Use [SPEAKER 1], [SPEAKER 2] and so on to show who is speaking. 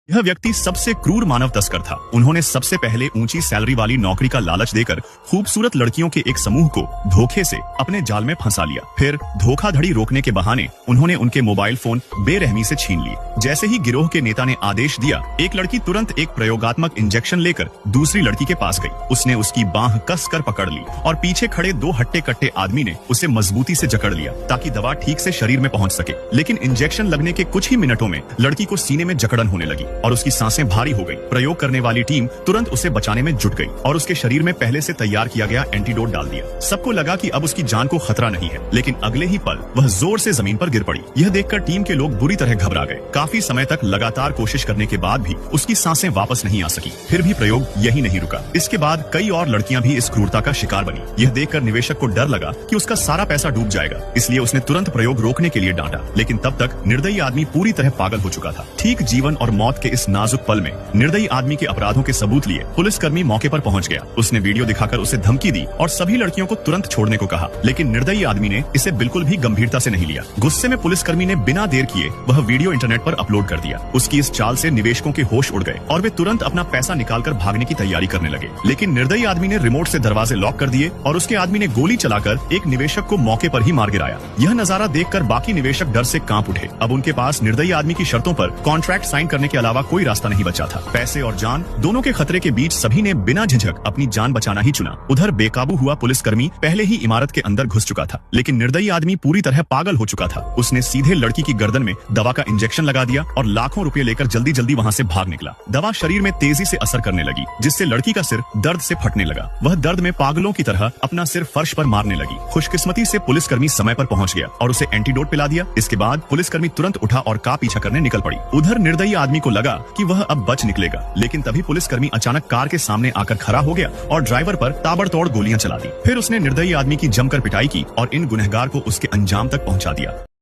[SPEAKER 1] यह व्यक्ति सबसे क्रूर मानव तस्कर था। उन्होंने सबसे पहले ऊंची सैलरी वाली नौकरी का लालच देकर खूबसूरत लड़कियों के एक समूह को धोखे से अपने जाल में फंसा लिया। फिर धोखाधड़ी रोकने के बहाने उन्होंने उनके मोबाइल फोन बेरहमी से छीन लिए। जैसे ही गिरोह के नेता ने आदेश दिया, एक लड़की तुरंत एक प्रयोगात्मक इंजेक्शन लेकर दूसरी लड़की के पास गई। उसने उसकी बांह कस कर पकड़ ली और पीछे खड़े दो हट्टे कट्टे आदमी ने उसे मजबूती से जकड़ लिया ताकि दवा ठीक से शरीर में पहुंच सके। लेकिन इंजेक्शन लगने के कुछ ही मिनटों में लड़की को सीने में जकड़न होने लगी और उसकी सांसें भारी हो गई। प्रयोग करने वाली टीम तुरंत उसे बचाने में जुट गई और उसके शरीर में पहले से तैयार किया गया एंटीडोट डाल दिया। सबको लगा कि अब उसकी जान को खतरा नहीं है, लेकिन अगले ही पल वह जोर से जमीन पर गिर पड़ी। यह देखकर टीम के लोग बुरी तरह घबरा गए। काफी समय तक लगातार कोशिश करने के बाद भी उसकी सांसें वापस नहीं आ सकी। फिर भी प्रयोग यही नहीं रुका। इसके बाद कई और लड़कियां भी इस क्रूरता का शिकार बनी। यह देखकर निवेशक को डर लगा कि उसका सारा पैसा डूब जाएगा, इसलिए उसने तुरंत प्रयोग रोकने के लिए डांटा। लेकिन तब तक निर्दयी आदमी पूरी तरह पागल हो चुका था। ठीक जीवन और मौत के इस नाजुक पल में निर्दयी आदमी के अपराधों के सबूत लिए पुलिसकर्मी मौके पर पहुंच गया। उसने वीडियो दिखाकर उसे धमकी दी और सभी लड़कियों को तुरंत छोड़ने को कहा, लेकिन निर्दयी आदमी ने इसे बिल्कुल भी गंभीरता से नहीं लिया। गुस्से में पुलिसकर्मी ने बिना देर किए वह वीडियो इंटरनेट पर अपलोड कर दिया। उसकी इस चाल से निवेशकों के होश उड़ गए और वे तुरंत अपना पैसा निकालकर भागने की तैयारी करने लगे। लेकिन निर्दयी आदमी ने रिमोट से दरवाजे लॉक कर दिए और उसके आदमी ने गोली चलाकर एक निवेशक को मौके पर ही मार गिराया। यह नजारा देखकर बाकी निवेशक डर से कांप उठे। अब उनके पास निर्दयी आदमी की शर्तों पर कॉन्ट्रैक्ट साइन करने के अलावा कोई रास्ता नहीं बचा था। पैसे और जान दोनों के खतरे के बीच सभी ने बिना झिझक अपनी जान बचाना ही चुना। उधर बेकाबू हुआ पुलिसकर्मी पहले ही इमारत के अंदर घुस चुका था, लेकिन निर्दयी आदमी पूरी तरह पागल हो चुका था। उसने सीधे लड़की की गर्दन में दवा का इंजेक्शन लगा दिया और लाखों रुपए लेकर जल्दी जल्दी वहां से भाग निकला। दवा शरीर में तेजी से असर करने लगी, जिससे लड़की का सिर दर्द से फटने लगा। वह दर्द में पागलों की तरह अपना सिर फर्श पर मारने लगी। खुशकिस्मती से पुलिसकर्मी समय पर पहुंच गया और उसे एंटीडोट पिला दिया। इसके बाद पुलिसकर्मी तुरंत उठा और का पीछा करने निकल पड़ी। उधर निर्दयी आदमी को लगा कि वह अब बच निकलेगा, लेकिन तभी पुलिसकर्मी अचानक कार के सामने आकर खड़ा हो गया और ड्राइवर पर ताबड़तोड़ गोलियां चला दी। फिर उसने निर्दयी आदमी की जमकर पिटाई की और इन गुनहगार को उसके अंजाम तक पहुंचा दिया।